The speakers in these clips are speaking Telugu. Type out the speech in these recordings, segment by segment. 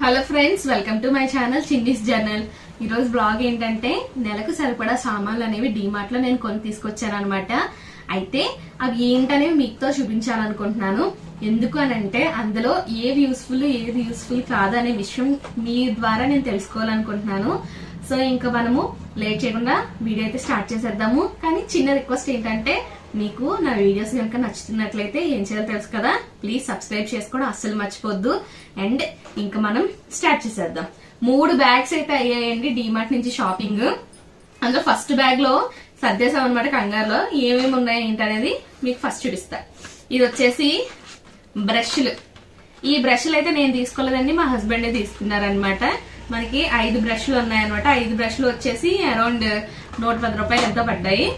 Hello friends, welcome to my channel Chinni's journal. ఈరోజు బ్లాగ్ ఏంటంటే నెలకు సరిపడా సామాన్లు అనేవి డీమార్ట్ లో నేను కొని తీసుకొచ్చాను అనమాట. అయితే అవి ఏంటనేవి మీతో చూపించాలనుకుంటున్నాను. ఎందుకు అనంటే అందులో ఏది యూస్ఫుల్ కాదనే విషయం మీ ద్వారా నేను తెలుసుకోవాలనుకుంటున్నాను. సో ఇంకా మనము లేట్ చేయకుండా వీడియో అయితే స్టార్ట్ చేసేద్దాము. కానీ చిన్న రిక్వెస్ట్ ఏంటంటే, మీకు నా వీడియోస్ కనుక నచ్చుతున్నట్లయితే ఏం చేయాలో తెలుసు కదా, ప్లీజ్ సబ్స్క్రైబ్ చేసుకోవడం అస్సలు మర్చిపోద్దు. అండ్ ఇంకా మనం స్టార్ట్ చేసేద్దాం. 3 బ్యాగ్స్ అయితే అయ్యాయండి డీమార్ట్ నుంచి షాపింగ్. అందులో ఫస్ట్ బ్యాగ్ లో సర్దేశాం అనమాట కంగారులో. ఏమేమి ఉన్నాయి ఏంటనేది మీకు ఫస్ట్ చూపిస్తా. ఇది వచ్చేసి బ్రష్లు. ఈ బ్రష్లు అయితే నేను తీసుకోలేదండి, మా హస్బెండ్ తీసుకున్నారనమాట. మనకి 5 బ్రష్లు ఉన్నాయన్నమాట. 5 బ్రష్లు వచ్చేసి అరౌండ్ 110 రూపాయలు ఎంతో పడ్డాయి.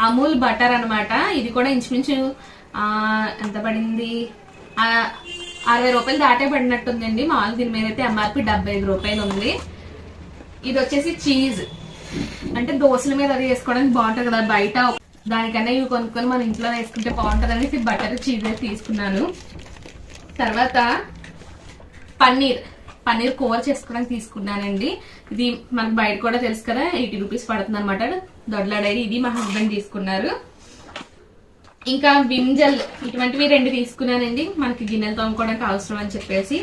అమూల్ బటర్ అనమాట. ఇది కూడా ఇంచుమించు ఎంత పడింది, 60 రూపాయలు దాటే పడినట్టుందండి. మామూలు దీని మీద అయితే ఎంఆర్పి 75 రూపాయలు ఉంది. ఇది వచ్చేసి చీజ్, అంటే దోశల మీద అది వేసుకోవడానికి బాగుంటుంది కదా బయట, దానికన్నా ఇవి కొనుక్కొని మన ఇంట్లో వేసుకుంటే బాగుంటుంది అనేసి బటర్ చీజ్ అయితే తీసుకున్నాను. తర్వాత పన్నీర్ కూర చేసుకోవడానికి తీసుకున్నానండి. ఇది మనకు బయట కూడా తెలుసు కదా, 80 రూపీస్ పడుతుంది అనమాట. దొడ్ల డైరీ. ఇది మా హస్బెండ్ తీసుకున్నారు. ఇంకా విమ్ జెల్ ఇటువంటివి 2 తీసుకున్నానండి, మనకి గిన్నెలు తోముకోవడానికి అవసరం అని చెప్పేసి.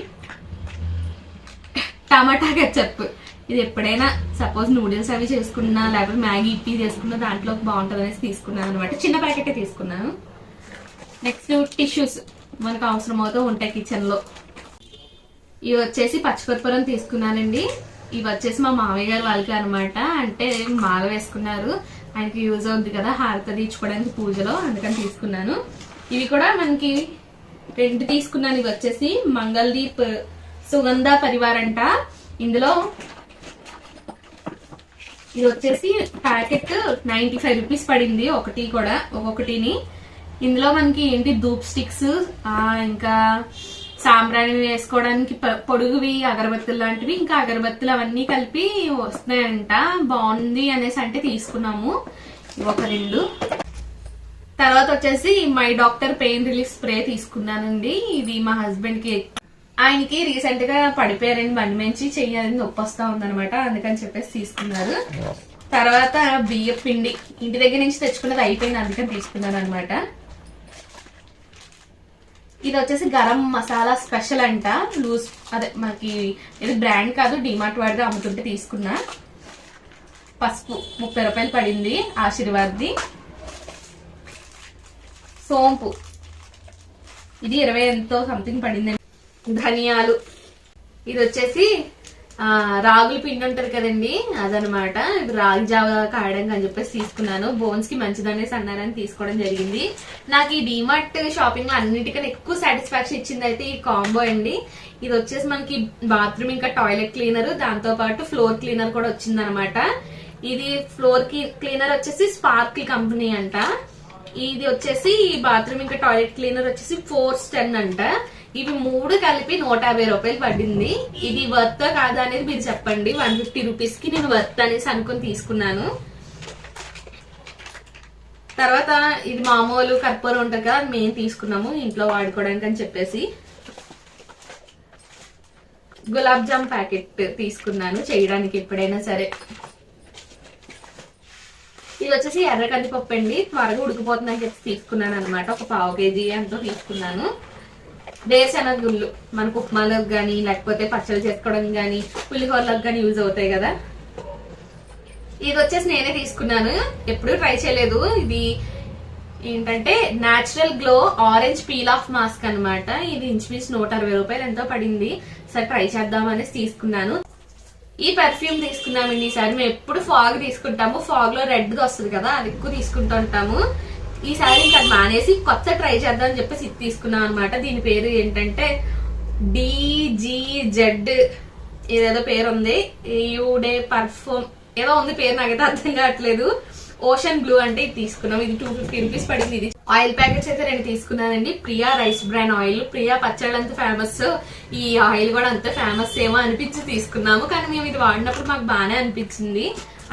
టమాటా కెచప్, ఇది ఎప్పుడైనా సపోజ్ నూడిల్స్ అవి చేసుకున్నా లేకపోతే మ్యాగీ ఇప్పి చేసుకున్నా దాంట్లో బాగుంటుంది అనేసి తీసుకున్నాను అనమాట. చిన్న ప్యాకెటే తీసుకున్నాను. నెక్స్ట్ టిష్యూస్ మనకు అవసరం అవుతూ ఉంటాయి కిచెన్ లో. ఇవి వచ్చేసి పచ్చికర్పూరం తీసుకున్నానండి. ఇవి వచ్చేసి మా మామయ్య గారు వాళ్ళకి అనమాట. అంటే మాల వేసుకున్నారు, ఆయనకి యూజ్ అవుద్ది కదా హారతి తీర్చుకోవడానికి పూజలో, అందుకని తీసుకున్నాను. ఇవి కూడా మనకి 2 తీసుకున్నాను. ఇవి వచ్చేసి మంగళదీప్ సుగంధ పరివార్ అంట. ఇందులో ఇది వచ్చేసి ప్యాకెట్ 95 రూపీస్ పడింది ఒక్కొక్కటిని. ఇందులో మనకి ఏంటి ధూప్ స్టిక్స్, ఇంకా సాంబ్రాణి వేసుకోవడానికి పొడుగువి అగరబత్తులు లాంటివి, ఇంకా అగరబత్తులు అవన్నీ కలిపి వస్తున్నాయంట. బాగుంది అనేసి అంటే తీసుకున్నాము. ఒక 2. తర్వాత వచ్చేసి my doctor pain relief spray తీసుకున్నానండి. ఇది మా హస్బెండ్ కి, ఆయనకి రీసెంట్ గా పడిపోయారని బండి మంచి చెయ్యాలని నొప్పి వస్తా ఉందనమాట, అందుకని చెప్పేసి తీసుకున్నారు. తర్వాత బియ్య పిండి ఇంటి దగ్గర నుంచి తెచ్చుకున్నది అయిపోయింది, అందుకని తీసుకున్నాను అనమాట. ఇది వచ్చేసి గరం మసాలా స్పెషల్ అంట, లూజ్, అదే మనకి ఇది బ్రాండ్ కాదు, డిమార్ట్ వాడిగా అమ్ముతుంటే తీసుకున్నా. పసుపు 30 రూపాయలు పడింది, ఆశీర్వాద్ది. సోంపు ఇది 20 ఎంతో సంథింగ్ పడింది. ధనియాలు, ఇది వచ్చేసి రాగుల పిండి ఉంటది కదండి, అదనమాట. ఇది రాగి జావ కాయడానికి అని చెప్పేసి తీసుకున్నాను. బోన్స్ కి మంచిదనేసి అన్నారని తీసుకోవడం జరిగింది. నాకు ఈ డీమార్ట్ షాపింగ్ లో అన్నిటికన్నా ఎక్కువ సాటిస్ఫాక్షన్ ఇచ్చింది అయితే ఈ కాంబో అండి. ఇది వచ్చేసి మనకి బాత్రూమ్ ఇంకా టాయిలెట్ క్లీనర్, దాంతో పాటు ఫ్లోర్ క్లీనర్ కూడా వచ్చింది అనమాట. ఇది ఫ్లోర్ క్లీనర్ వచ్చేసి స్పార్కిల్ కంపెనీ అంట. ఇది వచ్చేసి బాత్రూమ్ ఇంకా టాయిలెట్ క్లీనర్ వచ్చేసి 410 అంట. ఇవి 3 కలిపి 150 రూపాయలు పడింది. ఇది వర్త్ కాదా అనేది మీరు చెప్పండి. 150 రూపీస్ కి నేను వర్త్ అనేసి అనుకుని తీసుకున్నాను. తర్వాత ఇది మామూలు కర్పూరం ఉంటుంది కదా, అది మేము తీసుకున్నాము ఇంట్లో వాడుకోవడానికి అని చెప్పేసి. గులాబ్ జామ్ ప్యాకెట్ తీసుకున్నాను చేయడానికి ఎప్పుడైనా సరే. ఇది వచ్చేసి ఎర్ర కందిపప్పు అండి, త్వరగా ఉడికిపోతుందని చెప్పి తీసుకున్నాను అనమాట. ఒక 1/2 కేజీ అంతా తీసుకున్నాను. వేరుశనగ గుళ్ళు మనకు ఉప్మాలకు గానీ లేకపోతే పచ్చడి చేసుకోవడం గానీ పులిహోరలకు గానీ యూజ్ అవుతాయి కదా. ఇది వచ్చేసి నేనే తీసుకున్నాను, ఎప్పుడు ట్రై చేయలేదు. ఇది ఏంటంటే natural glow orange peel off mask అనమాట. ఇది ఇంచుమించు 160 రూపాయలు ఎంతో పడింది. సరే ట్రై చేద్దాం అనేసి తీసుకున్నాను. ఈ పర్ఫ్యూమ్ తీసుకున్నామండి. ఈసారి మేము ఎప్పుడు ఫాగ్ తీసుకుంటాము, ఫాగ్ లో రెడ్ వస్తుంది కదా, అది ఎక్కువ తీసుకుంటూ ఉంటాము. ఈసారి ఇంకా మానేసి కొత్త ట్రై చేద్దాం అని చెప్పేసి ఇది తీసుకున్నాం అనమాట. దీని పేరు ఏంటంటే DGZ ఏదేదో పేరు ఉంది, యూడే పర్ఫ్యూమ్ ఏదో ఉంది పేరు, నాకైతే అర్థం కావట్లేదు. ఓషన్ బ్లూ అంటే ఇది తీసుకున్నాం. ఇది 250 రూపీస్ పడింది. ఇది ఆయిల్ ప్యాకెట్స్ అయితే 2 తీసుకున్నానండి. Priya rice bran oil. Priya పచ్చళ్ళు అంత ఫేమస్, ఈ ఆయిల్ కూడా అంత ఫేమస్ ఏమో అనిపించి తీసుకున్నాము. కానీ మేము ఇది వాడినప్పుడు మాకు బాగానే అనిపించింది,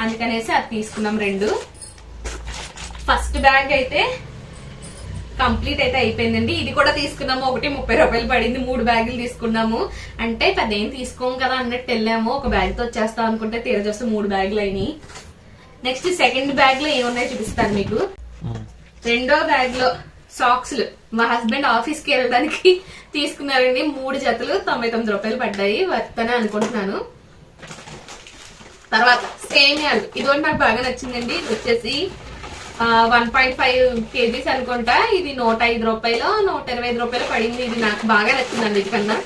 అందుకనేసి అది తీసుకున్నాం 2. ఫస్ట్ బ్యాగ్ అయితే కంప్లీట్ అయితే అయిపోయిందండి. ఇది కూడా తీసుకున్నాము, ఒకటి 30 రూపాయలు పడింది. 3 బ్యాగులు తీసుకున్నాము. అంటే పెద్ద ఏం తీసుకోము కదా అన్నట్టు వెళ్ళాము. ఒక బ్యాగ్ తో వచ్చేస్తాం అనుకుంటే తీరా చూస్తే 3 బ్యాగులు అయినాయి. నెక్స్ట్ సెకండ్ బ్యాగ్ లో ఏమున్నాయో చూపిస్తాను మీకు. రెండో బ్యాగ్ లో సాక్స్లు మా హస్బెండ్ ఆఫీస్ కి వెళ్ళడానికి తీసుకున్నారండి. 3 జతలు 99 రూపాయలు పడ్డాయి. వర్తనే అనుకుంటున్నాను. తర్వాత సేమియాలు, ఇదొకటి నాకు బాగా నచ్చిందండి. ఇది వచ్చేసి 1.5 kgs అనుకుంటా. ఇది 105 రూపాయలు 125 రూపాయలు పడింది. ఇది నాకు బాగా నచ్చిందండి. ఇది కన్నా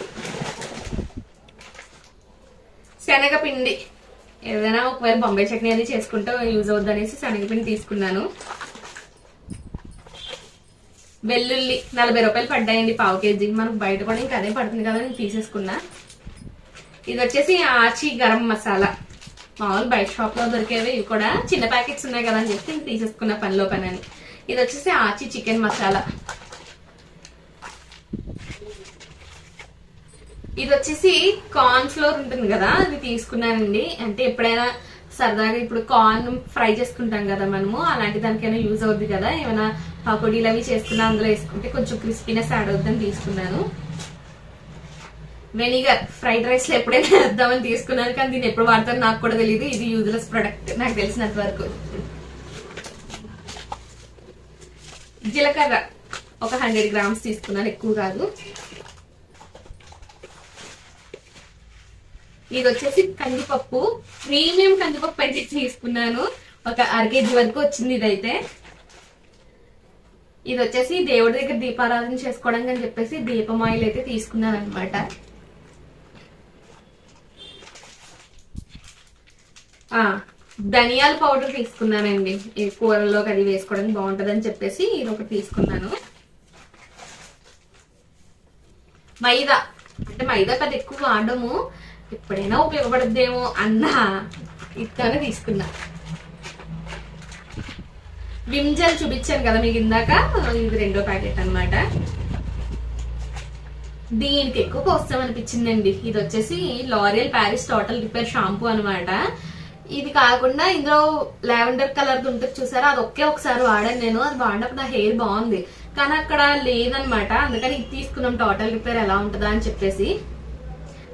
శనగపిండి, ఏదైనా ఒకవేళ బొంబాయి చట్నీ అది చేసుకుంటే యూజ్ అవుద్ది అనేసి శనగపిండి తీసుకున్నాను. వెల్లుల్లి 40 రూపాయలు పడ్డాయండి పావు కేజీ. మనకు బయట కూడా ఇంకా అదే పడుతుంది కదా, నేను తీసేసుకున్నా. ఇది వచ్చేసి ఆచి గరం మసాలా, మామూలు బయట షాప్ లో దొరికేవి. ఇవి కూడా చిన్న ప్యాకెట్స్ ఉన్నాయి కదా అని చెప్పి తీసేసుకున్న పనిలో పని అని. ఇది వచ్చేసి ఆచి చికెన్ మసాలా. ఇది వచ్చేసి కార్న్ ఫ్లోర్ ఉంటుంది కదా, అది తీసుకున్నానండి. అంటే ఎప్పుడైనా సరదాగా ఇప్పుడు కార్న్ ఫ్రై చేసుకుంటాం కదా మనము, అలాంటి దానికైనా యూజ్ అవుద్ది కదా. ఏమైనా పకోడీలు అవి చేసుకున్నా అందులో వేసుకుంటే కొంచెం క్రిస్పీనెస్ యాడ్ అవుద్దని తీసుకున్నాను. వెనిగర్, ఫ్రైడ్ రైస్ లో ఎప్పుడైనా వేద్దామని తీసుకున్నాను, కానీ దీన్ని ఎప్పుడు వాడతాను నాకు కూడా తెలియదు. ఇది యూజ్లెస్ ప్రొడక్ట్ నాకు తెలిసినంత వరకు. జీలకర్ర ఒక 100 గ్రామ్స్ తీసుకున్నాను, ఎక్కువ కాదు. ఇది వచ్చేసి కందిపప్పు, ప్రీమియం కందిపప్పు అయితే తీసుకున్నాను. ఒక 1/2 kg వరకు వచ్చింది ఇదైతే. ఇది వచ్చేసి దేవుడి దగ్గర దీపారాధన చేసుకోవడానికి అని చెప్పేసి దీపం ఆయిల్ అయితే తీసుకున్నాను అనమాట. ధనియాల పౌడర్ తీసుకున్నానండి, ఈ కూరల్లోకి అది వేసుకోవడానికి బాగుంటది అని చెప్పేసి ఇది ఒకటి తీసుకున్నాను. మైదా, అంటే మైదా పెద్ద ఎక్కువ వాడము, ఎప్పుడైనా ఉపయోగపడద్దేమో అన్న ఇట్లానే తీసుకున్నా. విమ్జల్ చూపించాను కదా మీకు ఇందాక, ఇది 2వ ప్యాకెట్ అనమాట. దీనికి ఎక్కువ పోస్తాం అనిపించిందండి. ఇది వచ్చేసి L'Oréal Paris total repair shampoo అనమాట. ఇది కాకుండా ఇందులో లావెండర్ కలర్ ఉంటుంది చూసారా, అది ఒకసారి వాడాను నేను. అది వాడినప్పుడు నా హెయిర్ బాగుంది, కానీ అక్కడ లేదనమాట. అందుకని ఇది తీసుకున్నాం, టోటల్ రిపేర్ ఎలా ఉంటుందా అని చెప్పేసి.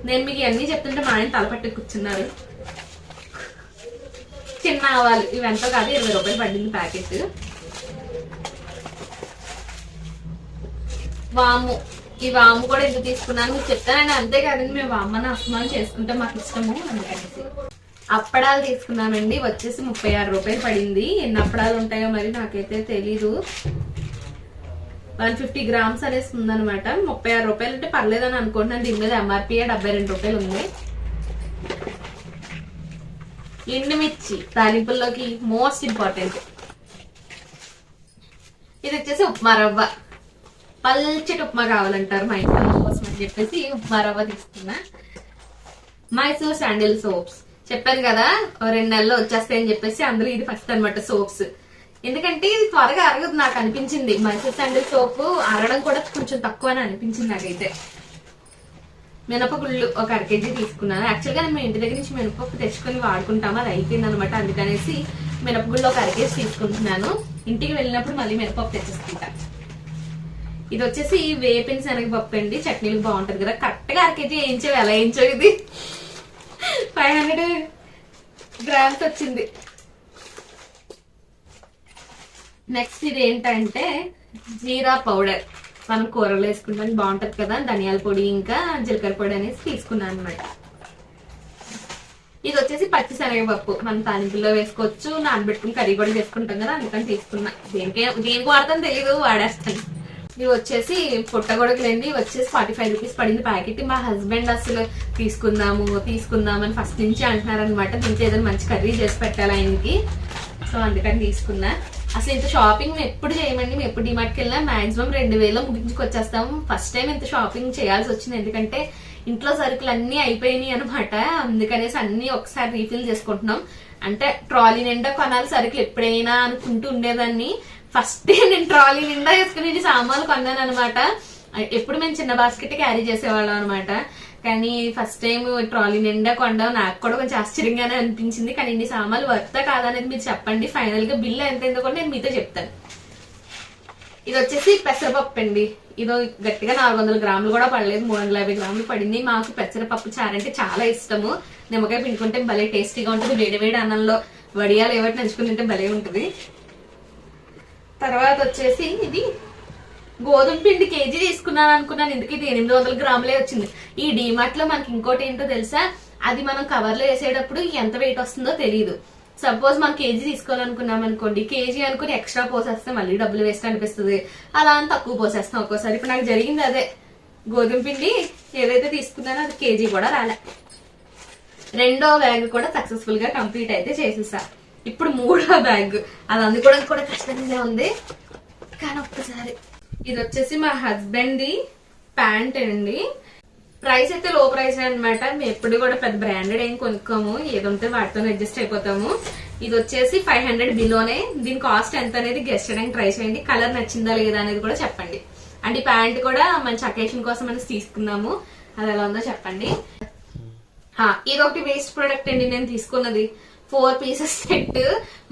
నేను మీకు ఇవన్నీ చెప్తుంటే మా ఆయన తలపట్టి కూర్చున్నారు. చిన్న ఆవాలు, ఇవి ఎంతో కాదు 20 రూపాయలు పడింది ప్యాకెట్. వాము, ఈ వాము కూడా ఎందుకు తీసుకున్నాను మీకు చెప్తానండి. అంతే కదండి, మేము వామ్మని అస్మానం చేసుకుంటే మాకు ఇష్టము అందుకనేసి. అప్పడాలు తీసుకున్నామండి, వచ్చేసి 36 రూపాయలు పడింది. ఎన్ని అప్పడాలు ఉంటాయో మరి నాకైతే తెలీదు. 150 గ్రామ్స్ అనేసి ఉందనమాట. 36 రూపాయలు అంటే పర్లేదని అనుకుంటున్నాను. దీని మీద ఎంఆర్పీ 72 రూపాయలు ఉంది. ఎండుమిర్చి తాలింపుల్లోకి మోస్ట్ ఇంపార్టెంట్. ఇది వచ్చేసి ఉప్మా రవ్వ, పల్చటి ఉప్మా కావాలంటారు మా ఇంట్లో కోసం అని చెప్పేసి ఉప్మా రవ్వ తీసుకున్నా. మైసూర్ శాండిల్ సోప్స్ చెప్పాను కదా 2 నెలల్లో వచ్చేస్తాయని చెప్పేసి, అందులో ఇది ఫస్ట్ అనమాట సోప్స్. ఎందుకంటే ఇది త్వరగా అరగదు నాకు అనిపించింది. మైసూర్ శాండిల్ సోప్ అరగడం కూడా కొంచెం తక్కువ అని అనిపించింది నాకైతే. మినపగుళ్ళు ఒక 1/2 kg తీసుకున్నాను. యాక్చువల్గా నేను ఇంటి దగ్గర నుంచి మినపప్పు తెచ్చుకొని వాడుకుంటాము, అది అయిపోయింది అనమాట. అందుకనేసి మినపగుళ్ళు ఒక 1/2 kg తీసుకుంటున్నాను. ఇంటికి వెళ్ళినప్పుడు మళ్ళీ మినపప్పు తెచ్చేసుకుంటా. ఇది వచ్చేసి వేపిన శనగపప్పు అండి, చట్నీలకు బాగుంటది కదా. కరెక్ట్ గా 1/2 kg వేయించావు, ఎలా వేయించావు? ఇది 500 గ్రామ్స్ వచ్చింది. నెక్స్ట్ ఇది ఏంటంటే జీరా పౌడర్, మనం కూరలు వేసుకుంటానికి బాగుంటది కదా. ధనియాల పొడి ఇంకా జీలకర్ర పొడి అనేసి తీసుకున్నాను అనమాట. ఇది వచ్చేసి పచ్చి శనగపప్పు, మనం తాలింపుల్లో వేసుకోవచ్చు, నానబెట్టుకుని కర్రీ కూడా చేసుకుంటాం కదా, అందుకని తీసుకున్నా. దేనికి వాడతాను తెలీదు, వాడేస్తాను. ఇవి వచ్చేసి పుట్టగొడుగులండి, వచ్చేసి 45 రూపీస్ పడింది ప్యాకెట్. మా హస్బెండ్ అసలు తీసుకుందామని ఫస్ట్ నుంచి అంటున్నారనమాట. దీంట్లో ఏదైనా మంచి కర్రీ చేసి పెట్టాలి ఆయనకి, సో అందుకని తీసుకున్నా. అసలు ఇంత షాపింగ్ మేము ఎప్పుడు చేయమండి, మేము ఎప్పుడు డిమార్ట్కి వెళ్ళినా మాక్సిమం 2000 ముగించుకొచ్చేస్తాము. ఫస్ట్ టైం ఇంత షాపింగ్ చేయాల్సి వచ్చింది, ఎందుకంటే ఇంట్లో సరుకులు అన్ని అయిపోయినాయి అనమాట. అందుకనేసి అన్ని ఒకసారి రీఫిల్ చేసుకుంటున్నాం. అంటే ట్రాలీ నిండా కొనాలి సరుకులు ఎప్పుడైనా అనుకుంటూ ఉండేదాన్ని. ఫస్ట్ నేను ట్రాలీ నిండా వేసుకుని సామాన్లు కొన్నాను అనమాట. ఎప్పుడు మేము చిన్న బాస్కెట్ క్యారీ చేసేవాళ్ళం అనమాట, కానీ ఫస్ట్ టైం ట్రాలీ నిండా కొండం. నాకు కూడా కొంచెం ఆశ్చర్యంగానే అనిపించింది. కానీ ఇన్ని సామాన్లు వర్తా కాదనేది మీరు చెప్పండి. ఫైనల్ గా బిల్ ఎంత కూడా నేను మీతో చెప్తాను. ఇది వచ్చేసి పెసరపప్పు అండి. ఇదో గట్టిగా 400 గ్రాములు కూడా పడలేదు, 350 గ్రాములు పడింది. మాకు పెసరపప్పు చారు అంటే చాలా ఇష్టము. నిమ్మకాయ పిండుకుంటే భలే టేస్టీగా ఉంటుంది. వేడి వేడి అన్నంలో వడియాలు ఏవటి నంచుకుని తింటే భలే ఉంటుంది. తర్వాత వచ్చేసి ఇది గోధుమ పిండి కేజీ తీసుకున్నాను అనుకున్నాను, ఎందుకు ఇది 800 గ్రాములే వచ్చింది. ఈ డీమార్ట్ లో మనకి ఇంకోటి ఏంటో తెలుసా, అది మనం కవర్ లో వేసేటప్పుడు ఎంత వెయిట్ వస్తుందో తెలియదు. సపోజ్ మనం కేజీ తీసుకోవాలనుకున్నాం అనుకోండి, కేజీ అనుకుని ఎక్స్ట్రా పోసేస్తే మళ్ళీ డబ్బులు వేస్ట్ అనిపిస్తుంది, అలా అని తక్కువ పోసేస్తాం ఒక్కోసారి. ఇప్పుడు నాకు జరిగింది అదే. గోధుమ పిండి ఏదైతే తీసుకున్నానో అది కేజీ కూడా రాలే. రెండో బ్యాగ్ కూడా సక్సెస్ఫుల్ గా కంప్లీట్ అయితే చేసేసా. ఇప్పుడు మూడో బ్యాగ్, అది అందుకోవడానికి కూడా కష్టంగా ఉంది. కానీ ఒక్కసారి ఇది వచ్చేసి మా హస్బెండ్ ది ప్యాంట్ అండి. ప్రైస్ అయితే లో ప్రైస్ అనమాట. మేము ఎప్పుడు కూడా పెద్ద బ్రాండెడ్ ఏం కొనుక్కోము, ఏదుంటే వాటితో అడ్జస్ట్ అయిపోతాము. ఇది వచ్చేసి 500 బిలోనే. దీని కాస్ట్ ఎంత అనేది గెస్ట్ చేయడానికి ట్రై చేయండి. కలర్ నచ్చిందా లేదా అనేది కూడా చెప్పండి. అండ్ ఈ ప్యాంట్ కూడా మంచి అకేషన్ కోసం మనం తీసుకున్నాము, అది ఎలా ఉందో చెప్పండి. ఇది ఒకటి వేస్ట్ ప్రొడక్ట్ అండి నేను తీసుకున్నది. 4 పీసెస్ సెట్,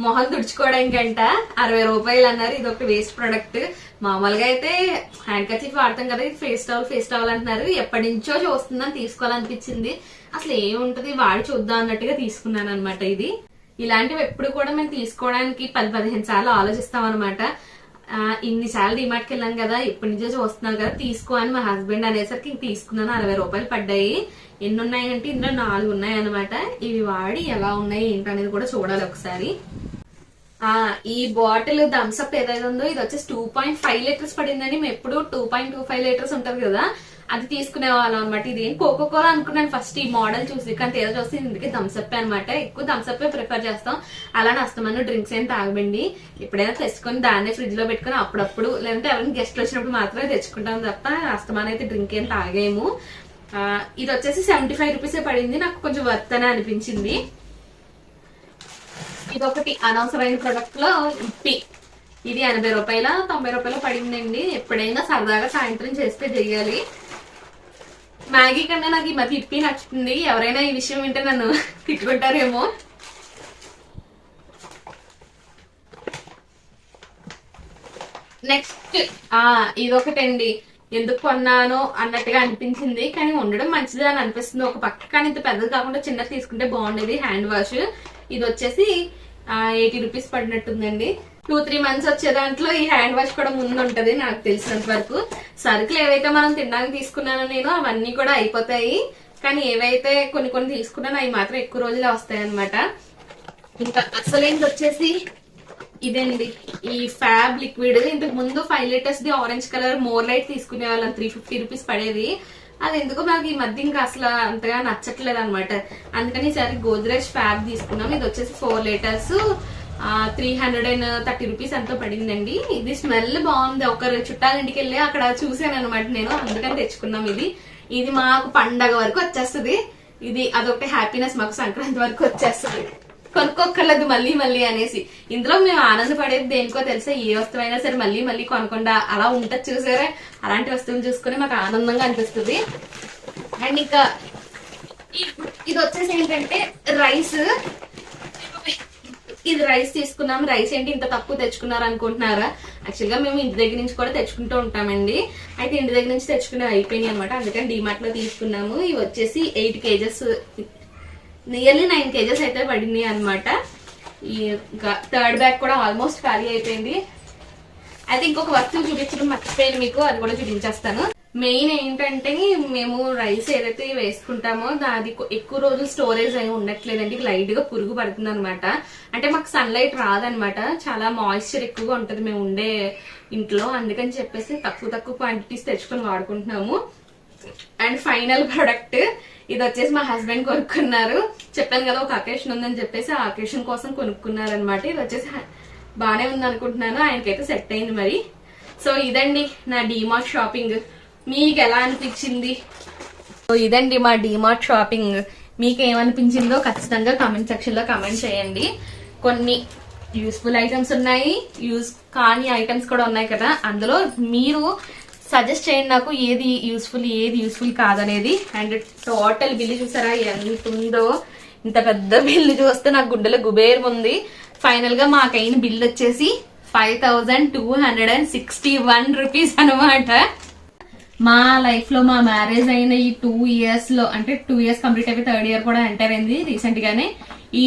మొహం తుడుచుకోవడానికి అంట 60 రూపాయలు అన్నారు. ఇది ఒకటి వేస్ట్ ప్రొడక్ట్. మామూలుగా అయితే హ్యాండ్ కర్చీఫ్ వాడతాం కదా, ఇది ఫేస్ టవల్ అంటున్నారు. ఎప్పటి నుంచో చూస్తుందని తీసుకోవాలనిపించింది. అసలు ఏముంటది వాడి చూద్దాం అన్నట్టుగా తీసుకున్నాను అనమాట. ఇది ఇలాంటివి ఎప్పుడు కూడా మేము తీసుకోవడానికి 10-15 సార్లు ఆలోచిస్తాం అనమాట. ఇన్నిసార్లు డిమార్ట్కి వెళ్ళాం కదా, ఎప్పటి నుంచో చూస్తున్నాను కదా, తీసుకో అని మా హస్బెండ్ అనేసరికి తీసుకున్నాను. 60 రూపాయలు పడ్డాయి. ఎన్ని ఉన్నాయంటే ఇందులో 4 ఉన్నాయి అనమాట. ఇవి వాడి ఎలా ఉన్నాయి ఏంటనేది కూడా చూడాలి ఒకసారి. ఈ బాటిల్ థమ్స్అప్ ఏదైతే ఉందో ఇది వచ్చేసి 2.5 లీటర్స్ పడిందని. మేము ఎప్పుడు 2.25 లీటర్స్ ఉంటది కదా, అది తీసుకునే వాళ్ళం అనమాట. ఇదేం కోకోకోలా అనుకున్నాను ఫస్ట్ ఈ మోడల్ చూసి, కానీ తేడా చూసి ఇందుకే థమ్స్అప్ అనమాట. ఎక్కువ థమ్స్అప్ ప్రిఫర్ చేస్తాం. అలానే అస్తమాను డ్రింక్స్ ఏం తాగబండి, ఎప్పుడైనా తెచ్చుకొని దాన్నే ఫ్రిడ్జ్ లో పెట్టుకుని అప్పుడప్పుడు, లేదంటే ఎవరైనా గెస్ట్లు వచ్చినప్పుడు మాత్రమే తెచ్చుకుంటాం తప్ప అస్తమానం అయితే డ్రింక్ ఏం తాగేము. ఇది వచ్చేసి 75 రూపీసే పడింది. నాకు కొంచెం వర్త్ అని అనిపించింది. ఇది ఒకటి అనవసరమైన ప్రొడక్ట్ లో ఇప్పి, ఇది 80 రూపాయల 90 రూపాయలు పడిందండి. ఎప్పుడైనా సరదాగా సాయంత్రం చేస్తే చెయ్యాలి. మ్యాగీ కన్నా నాకు ఈ మధ్య ఇప్పి నచ్చుతుంది. ఎవరైనా ఈ విషయం వింటే నన్ను తిట్టుకుంటారేమో. నెక్స్ట్ ఇదొకటండి. ఎందుకు కొన్నాను అన్నట్టుగా అనిపించింది, కానీ ఉండడం మంచిది అని అనిపిస్తుంది ఒక పక్క. కానీ ఇంత పెద్దది కాకుండా చిన్నది తీసుకుంటే బాగుండేది. హ్యాండ్ వాష్ ఇది వచ్చేసి 80 రూపీస్ పడినట్టుందండి. 2-3 మంత్స్ వచ్చే దాంట్లో ఈ హ్యాండ్ వాష్ కూడా ముందు ఉంటది నాకు తెలిసినంత వరకు. సరుకులు ఏవైతే మనం తినడానికి తీసుకున్నానో నేను అవన్నీ కూడా అయిపోతాయి, కానీ ఏవైతే కొన్ని తీసుకున్నానో అవి మాత్రం ఎక్కువ రోజులే వస్తాయి అనమాట. ఇంకా అసలేంటి వచ్చేసి ఇదండి, ఈ ఫ్యాబ్ లిక్విడ్. ఇంతకు ముందు 5 litres the orange colour more light తీసుకునే వాళ్ళం, 350 రూపీస్ పడేది. అది ఎందుకో నాకు ఈ మధ్య ఇంకా అసలు అంతగా నచ్చట్లేదు అనమాట. అందుకని ఈసారి గోద్రేజ్ ఫ్యాబ్ తీసుకున్నాం. ఇది వచ్చేసి 4 లీటర్స్ 330 రూపీస్ ఎంతో పడిందండి. ఇది స్మెల్ బాగుంది. ఒకరు చుట్టాలింటికి వెళ్ళి అక్కడ చూసాను అనమాట నేను, అందుకని తెచ్చుకున్నాం. ఇది మాకు పండగ వరకు వచ్చేస్తుంది. ఇది అదొకటి హ్యాపీనెస్, మాకు సంక్రాంతి వరకు వచ్చేస్తుంది. కొనుక్కోక్కర్లేదు మళ్ళీ మళ్ళీ అనేసి. ఇందులో మేము ఆనందపడేది దేనికో తెలుసా, ఏ వస్తువైనా సరే మళ్ళీ మళ్ళీ కొనకుండా అలా ఉంటుంది చూసారా, అలాంటి వస్తువులు చూసుకుని మాకు ఆనందంగా అనిపిస్తుంది. అండ్ ఇంకా ఇది వచ్చేసి ఏంటంటే రైస్. ఇది రైస్ తీసుకున్నాం. రైస్ ఏంటి ఇంత తక్కువ తెచ్చుకున్నారు అనుకుంటున్నారా? యాక్చువల్ గా మేము ఇంటి దగ్గర నుంచి కూడా తెచ్చుకుంటూ ఉంటామండి. అయితే ఇంటి దగ్గర నుంచి తెచ్చుకునే అయిపోయినాయి అనమాట, అందుకని డిమార్ట్ లో తీసుకున్నాము. ఇవి వచ్చేసి 8 కేజెస్, నియర్లీ 9 కేజెస్ అయితే పడింది అనమాట. ఇంకా థర్డ్ బ్యాగ్ కూడా ఆల్మోస్ట్ ఖాళీ అయిపోయింది. అయితే ఇంకొక వస్తువు చూపించడం మర్చిపోయాను మీకు, అది కూడా చూపించేస్తాను. మెయిన్ ఏంటంటే మేము రైస్ ఏదైతే వేసుకుంటామో అది ఎక్కువ రోజులు స్టోరేజ్ అయి ఉండట్లేదండి. లైట్ గా పురుగు పడుతుంది అనమాట. అంటే మాకు సన్లైట్ రాదనమాట, చాలా మాయిశ్చర్ ఎక్కువగా ఉంటది మేము ఉండే ఇంట్లో. అందుకని చెప్పేసి తక్కువ క్వాంటిటీస్ తెచ్చుకొని వాడుకుంటున్నాము. అండ్ ఫైనల్ ప్రొడక్ట్ ఇది వచ్చేసి మా హస్బెండ్ కొనుక్కున్నారు. చెప్పాను కదా ఒక అకేషన్ ఉందని చెప్పేసి, ఆ అకేషన్ కోసం కొనుక్కున్నారు అనమాట. ఇది వచ్చేసి బానే ఉంది అనుకుంటున్నాను, ఆయనకైతే సెట్ అయింది మరి. సో ఇదండి నా డిమార్ట్ షాపింగ్. మీకు ఎలా అనిపించింది? సో ఇదండి మా డిమార్ట్ షాపింగ్. మీకు ఏమనిపించిందో ఖచ్చితంగా కామెంట్ సెక్షన్ లో కామెంట్ చేయండి. కొన్ని యూస్ఫుల్ ఐటమ్స్ ఉన్నాయి, యూజ్ కాని ఐటమ్స్ కూడా ఉన్నాయి కదా, అందులో మీరు సజెస్ట్ చేయండి నాకు ఏది యూస్ఫుల్ కాదనేది. అండ్ టోటల్ బిల్లు చూసారా ఎంత ఉందో, ఇంత పెద్ద బిల్లు చూస్తే నాకు గుండెలో గుబేరం ఉంది. ఫైనల్ గా మాకైన బిల్ వచ్చేసి 5261 రూపీస్ అనమాట. మా లైఫ్ లో మా మ్యారేజ్ అయిన ఈ 2 years లో, అంటే 2 years కంప్లీట్ అయిపోయి 3rd year కూడా ఎంటర్ అయింది రీసెంట్ గానే. ఈ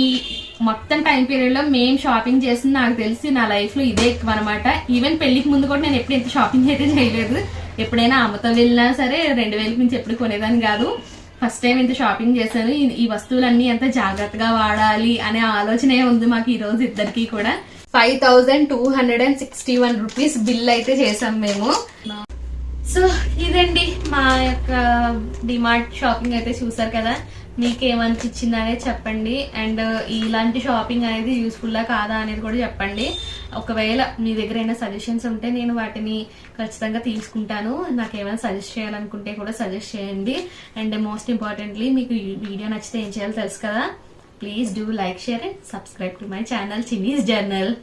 మొత్తం టైం పీరియడ్ లో మేము షాపింగ్ చేసింది నాకు తెలిసి నా లైఫ్ లో ఇదే ఎక్కువ అనమాట. ఈవెన్ పెళ్లికి ముందు కూడా నేను ఎప్పుడు ఇంత షాపింగ్ అయితే చేయలేదు. ఎప్పుడైనా అమ్మతో వెళ్ళినా సరే 2000 నుంచి ఎప్పుడు కొనేదాన్ని కాదు. ఫస్ట్ టైం ఇంత షాపింగ్ చేశాను. ఈ వస్తువులన్నీ ఎంత జాగ్రత్తగా వాడాలి అనే ఆలోచనే ఉంది మాకు ఈ రోజు ఇద్దరికి కూడా. 5261 రూపీస్ బిల్ అయితే చేసాం మేము. సో ఇదండి మా యొక్క డిమార్ట్ షాపింగ్ అయితే చూసారు కదా. మీకేమనిపించింది అనేది చెప్పండి. అండ్ ఇలాంటి షాపింగ్ అనేది యూస్ఫుల్ కాదా అనేది కూడా చెప్పండి. ఒకవేళ మీ దగ్గర ఏమైనా సజెషన్స్ ఉంటే నేను వాటిని ఖచ్చితంగా తీసుకుంటాను. నాకు ఏమైనా సజెస్ట్ చేయాలనుకుంటే కూడా సజెస్ట్ చేయండి. అండ్ మోస్ట్ ఇంపార్టెంట్లీ మీకు ఈ వీడియో నచ్చితే ఏం చేయాలో తెలుసు కదా. Please do like, share and subscribe to my channel Chinni's journal.